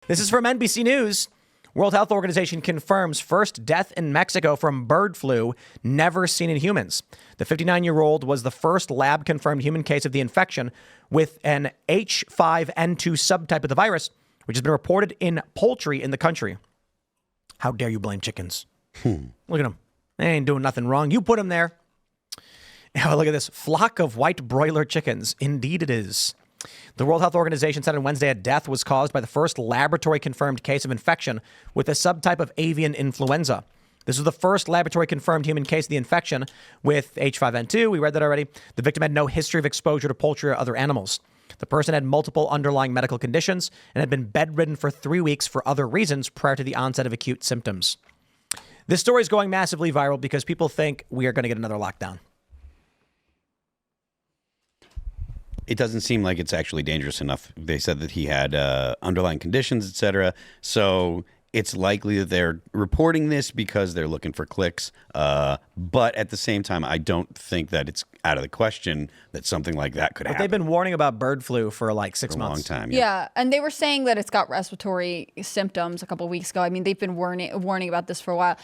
This is from NBC News. World Health Organization confirms first death in Mexico from bird flu never seen in humans. The 59-year-old was the first lab-confirmed human case of the infection with an H5N2 subtype of the virus, which has been reported in poultry in the country. How dare you blame chickens? Look at them. They ain't doing nothing wrong. You put them there. Oh, look at this. Flock of white broiler chickens. Indeed it is. The World Health Organization said on Wednesday a death was caused by the first laboratory-confirmed case of infection with a subtype of avian influenza. This was the first laboratory-confirmed human case of the infection with H5N2. We read that already. The victim had no history of exposure to poultry or other animals. The person had multiple underlying medical conditions and had been bedridden for 3 weeks for other reasons prior to the onset of acute symptoms. This story is going massively viral because people think we are going to get another lockdown. It doesn't seem like it's actually dangerous enough. They said that he had underlying conditions, etc. So it's likely that they're reporting this because they're looking for clicks. But at the same time, I don't think that it's out of the question that something like that could happen. They've been warning about bird flu for like 6 months. A long time. Yeah, and they were saying that it's got respiratory symptoms a couple of weeks ago. I mean, they've been warning about this for a while.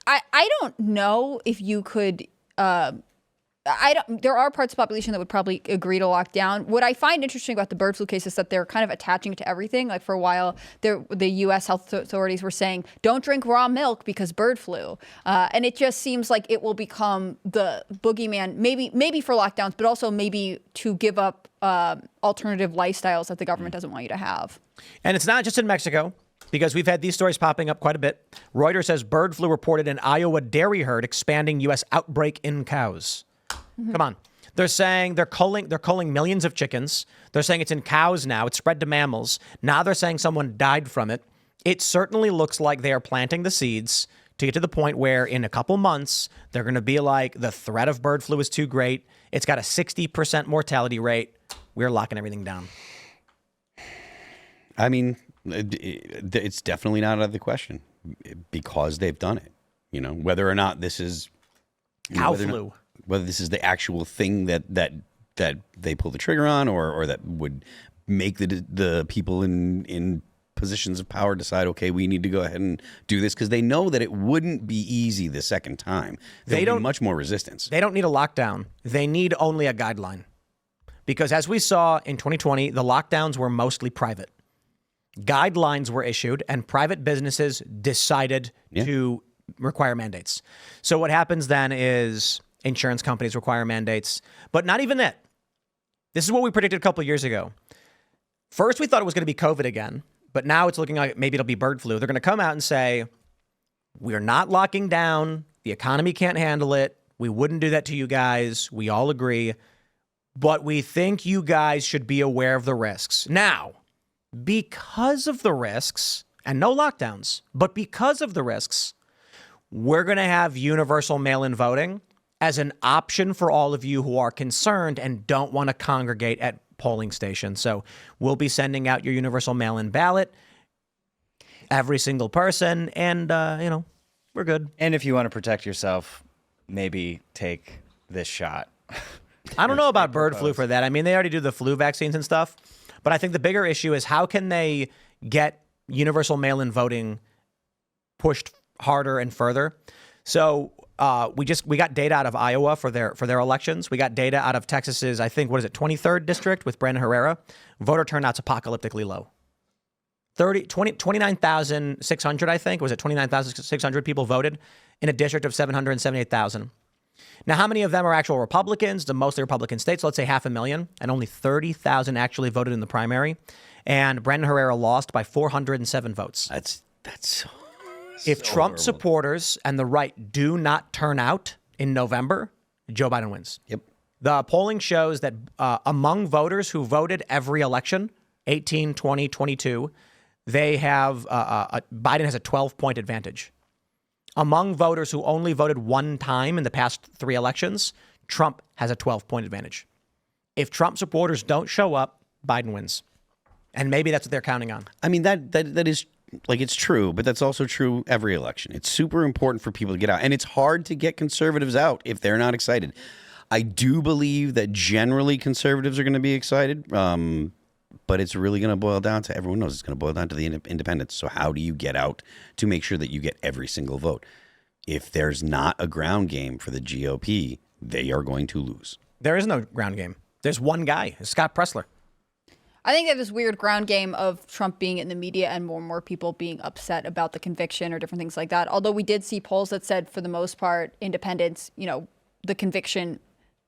I don't know if you could... there are parts of the population that would probably agree to lock down. What I find interesting about the bird flu case is that they're kind of attaching it to everything. Like for a while, the U.S. health authorities were saying, don't drink raw milk because bird flu. And it just seems like it will become the boogeyman, maybe for lockdowns, but also maybe to give up alternative lifestyles that the government doesn't want you to have. And it's not just in Mexico, because we've had these stories popping up quite a bit. Reuters says bird flu reported in Iowa dairy herd expanding U.S. outbreak in cows. Come on. They're saying they're culling millions of chickens. They're saying it's in cows now. It's spread to mammals. Now they're saying someone died from it. It certainly looks like they are planting the seeds to get to the point where in a couple months, they're going to be like, the threat of bird flu is too great. It's got a 60% mortality rate. We're locking everything down. I mean, it's definitely not out of the question because they've done it. You know, whether or not this is cow flu. Whether this is the actual thing that they pull the trigger on, or that would make the people in positions of power decide, okay, we need to go ahead and do this because they know that it wouldn't be easy the second time. There'll be much more resistance. They don't need a lockdown. They need only a guideline. Because as we saw in 2020, the lockdowns were mostly private. Guidelines were issued and private businesses decided to require mandates. So what happens then is insurance companies require mandates, but not even that. This is what we predicted a couple of years ago. First, we thought it was going to be COVID again, but now it's looking like maybe it'll be bird flu. They're going to come out and say, we're not locking down. The economy can't handle it. We wouldn't do that to you guys. We all agree, but we think you guys should be aware of the risks. Now, because of the risks, and no lockdowns, but because of the risks, we're going to have universal mail-in voting as an option for all of you who are concerned and don't want to congregate at polling stations. So we'll be sending out your universal mail-in ballot, every single person, and, we're good. And if you want to protect yourself, maybe take this shot. I don't know about bird flu for that. I mean, they already do the flu vaccines and stuff, but I think the bigger issue is how can they get universal mail-in voting pushed harder and further? So we got data out of Iowa for their elections. We got data out of Texas's, I think, 23rd district with Brandon Herrera. Voter turnout's apocalyptically low. 29,600, I think. Was it 29,600 people voted in a district of 778,000? Now, how many of them are actual Republicans? The mostly Republican states, so let's say 500,000, and only 30,000 actually voted in the primary. And Brandon Herrera lost by 407 votes. That's If Trump supporters and the right do not turn out in November, Joe Biden wins. Yep. The polling shows that among voters who voted every election, 18, 20, 22, they have Biden has a 12-point advantage. Among voters who only voted one time in the past 3 elections, Trump has a 12-point advantage. If Trump supporters don't show up, Biden wins. And maybe that's what they're counting on. I mean, that is... Like, it's true, but that's also true every election. It's super important for people to get out. And it's hard to get conservatives out if they're not excited. I do believe that generally conservatives are going to be excited. but it's really going to boil down to, everyone knows it's going to boil down to the independents. So how do you get out to make sure that you get every single vote? If there's not a ground game for the GOP, they are going to lose. There is no ground game. There's one guy, Scott Pressler. I think they have this weird ground game of Trump being in the media and more people being upset about the conviction or different things like that. Although we did see polls that said, for the most part, independents, the conviction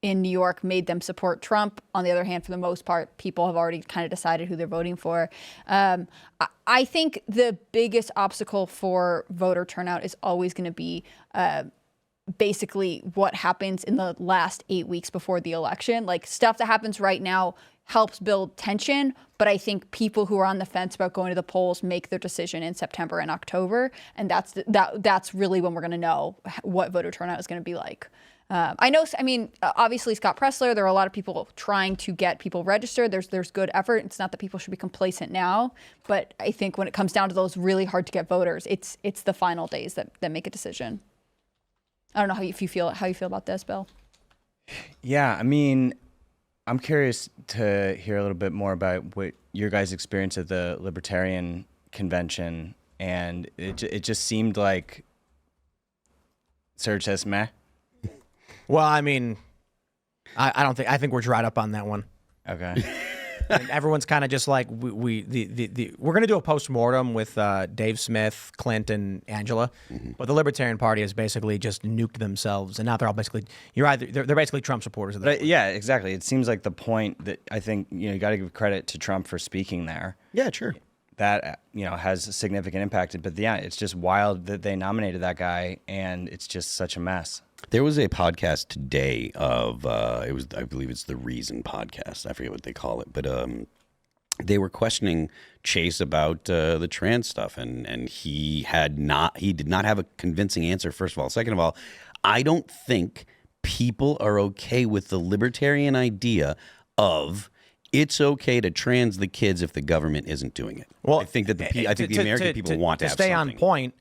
in New York made them support Trump. On the other hand, for the most part, people have already kind of decided who they're voting for. I think the biggest obstacle for voter turnout is always going to be basically what happens in the last 8 weeks before the election. Like, stuff that happens right now helps build tension, but I think people who are on the fence about going to the polls make their decision in September and October, and that's really when we're going to know what voter turnout is going to be like. Obviously Scott Pressler, there are a lot of people trying to get people registered. There's good effort. It's not that people should be complacent now, but I think when it comes down to those really hard to get voters, it's the final days that make a decision. I don't know how you feel about this, Bill. Yeah, I mean, I'm curious to hear a little bit more about what your guys' experience at the Libertarian convention, and it just seemed like Serge says meh. Well, I mean, I think we're dried up on that one. Okay. And everyone's kind of just like, we're going to do a post-mortem with Dave Smith, Clint, and Angela, but the Libertarian Party has basically just nuked themselves, and now they're all basically, they're basically Trump supporters. Yeah, exactly. It seems like the point that I think, you got to give credit to Trump for speaking there. Yeah, sure. That, has a significtent impact. But yeah, it's just wild that they nominated that guy, and it's just such a mess. There was a podcast today of I believe it's the Reason podcast. I forget what they call it, but they were questioning Chase about the trans stuff, and he did not have a convincing answer. First of all, second of all, I don't think people are okay with the libertarian idea of it's okay to trans the kids if the government isn't doing it. Well, I think that the American people want to have stay something. on point.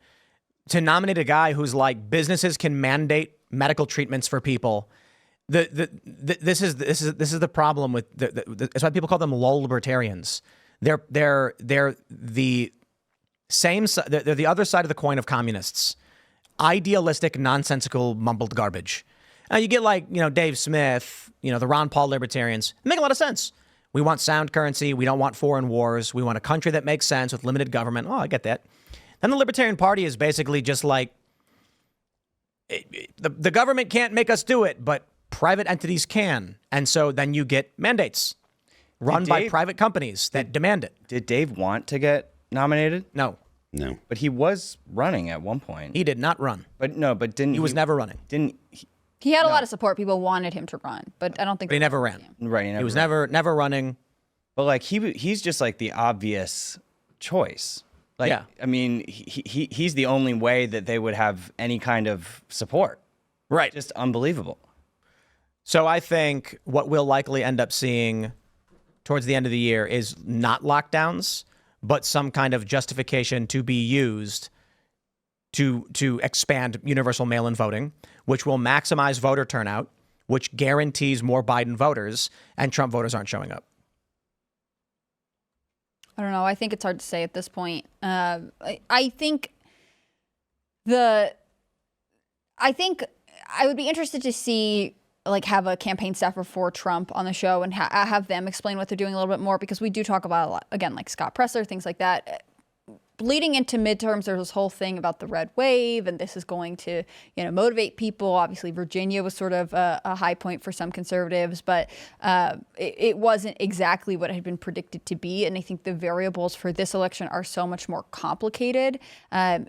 To nominate a guy who's like, businesses can mandate medical treatments for people. This is the problem with that's why people call them lol libertarians. They're the same. They're the other side of the coin of communists. Idealistic, nonsensical, mumbled garbage. Now you get like Dave Smith, the Ron Paul libertarians. They make a lot of sense. We want sound currency. We don't want foreign wars. We want a country that makes sense with limited government. Oh, I get that. Then the Libertarian Party is basically just like, the government can't make us do it, but private entities can. And so then you get mandates run by private companies that demand it. Did Dave want to get nominated? No. But he was running at one point. He did not run. But didn't he was never running. He had a lot of support. People wanted him to run, but I don't think. But he never ran. Right. He was never running. But like he's just like the obvious choice. Like, yeah. I mean, he's the only way that they would have any kind of support. Right. Just unbelievable. So I think what we'll likely end up seeing towards the end of the year is not lockdowns, but some kind of justification to be used to expand universal mail-in voting, which will maximize voter turnout, which guarantees more Biden voters, and Trump voters aren't showing up. I don't know. I think it's hard to say at this point. I think I would be interested to see, like, have a campaign staffer for Trump on the show and have them explain what they're doing a little bit more, because we do talk about a lot, again, like Scott Pressler, things like that. Leading into midterms, there's this whole thing about the red wave, and this is going to, motivate people. Obviously, Virginia was sort of a high point for some conservatives, but it wasn't exactly what had been predicted to be. And I think the variables for this election are so much more complicated. I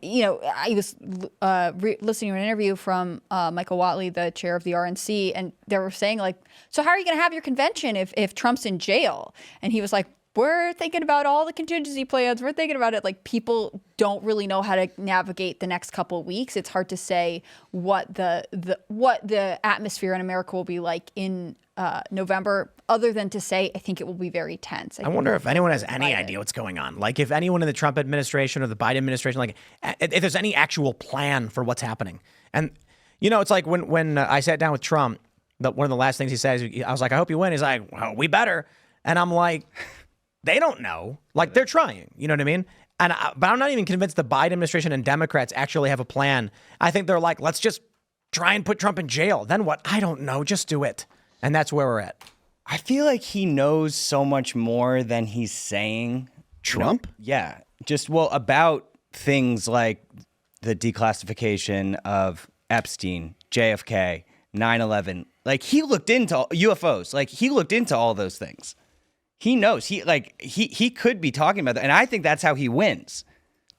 was listening to an interview from Michael Whatley, the chair of the RNC, and they were saying, like, so how are you going to have your convention if Trump's in jail? And he was like, we're thinking about all the contingency plans. We're thinking about it. Like, people don't really know how to navigate the next couple of weeks. It's hard to say what the atmosphere in America will be like in November, other than to say, I think it will be very tense. I wonder if anyone has any idea what's going on. Like, if anyone in the Trump administration or the Biden administration, like, if there's any actual plan for what's happening. And, it's like when I sat down with Trump, one of the last things he says, I was like, I hope you win. He's like, well, we better. And I'm like, They don't know. Like, they're trying. You know what I mean? But I'm not even convinced the Biden administration and Democrats actually have a plan. I think they're like, let's just try and put Trump in jail. Then what? I don't know. Just do it. And that's where we're at. I feel like he knows so much more than he's saying. Trump? Yeah. Just, well, about things like the declassification of Epstein, JFK, 9/11. Like, he looked into UFOs. Like, he looked into all those things. He knows. He could be talking about that. And I think that's how he wins.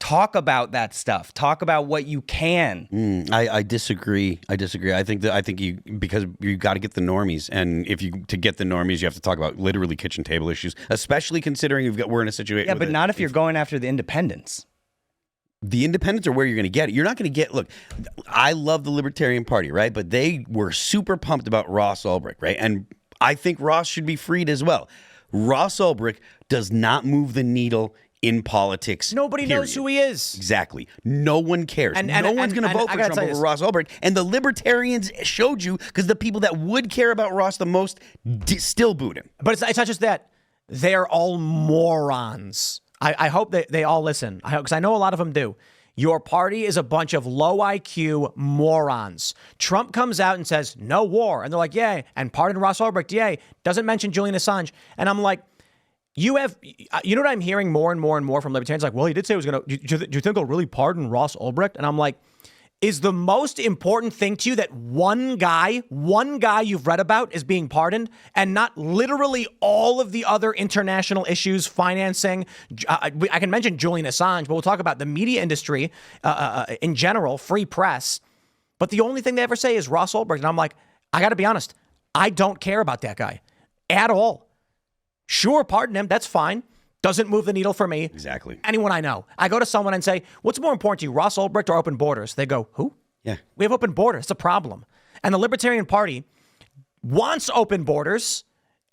Talk about that stuff. Talk about what you can. I disagree. I think you, because you got to get the normies, and to get the normies, you have to talk about literally kitchen table issues, especially considering we're in a situation. Yeah, but not if you're going after the independents. The independents are where you're going to get it. You're not going to get. Look, I love the Libertarian Party, right? But they were super pumped about Ross Ulbricht, right? And I think Ross should be freed as well. Ross Ulbricht does not move the needle in politics. Nobody knows who he is. Exactly. No one cares. No one's going to vote for Trump over Ross Ulbricht. And the Libertarians showed you, because the people that would care about Ross the most still booed him. But it's not just that. They're all morons. I hope that they all listen. Because I know a lot of them do. Your party is a bunch of low IQ morons. Trump comes out and says, no war. And they're like, yay. And pardon Ross Ulbricht, yay. Doesn't mention Julian Assange. And I'm like, you know what I'm hearing more and more and more from libertarians? Like, well, he did say he was going to, do you think he'll really pardon Ross Ulbricht? And I'm like, is the most important thing to you that one guy you've read about is being pardoned, and not literally all of the other international issues, financing? I can mention Julian Assange, but we'll talk about the media industry in general, free press. But the only thing they ever say is Ross Ulbricht. And I'm like, I got to be honest, I don't care about that guy at all. Sure, pardon him. That's fine. Doesn't move the needle for me. Exactly. Anyone I know. I go to someone and say, what's more important to you, Ross Ulbricht or open borders? They go, who? Yeah. We have open borders. It's a problem. And the Libertarian Party wants open borders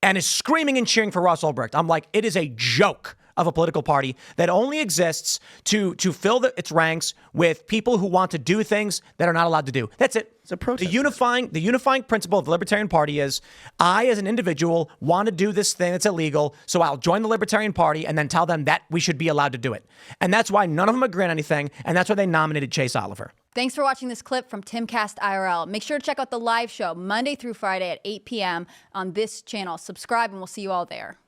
and is screaming and cheering for Ross Ulbricht. I'm like, it is a joke of a political party that only exists to fill its ranks with people who want to do things that are not allowed to do. That's it. It's a protest. The unifying principle of the Libertarian Party is, I, as an individual, want to do this thing that's illegal, so I'll join the Libertarian Party and then tell them that we should be allowed to do it. And that's why none of them agree on anything, and that's why they nominated Chase Oliver. Thanks for watching this clip from Timcast IRL. Make sure to check out the live show Monday through Friday at 8 p.m. on this channel. Subscribe, and we'll see you all there.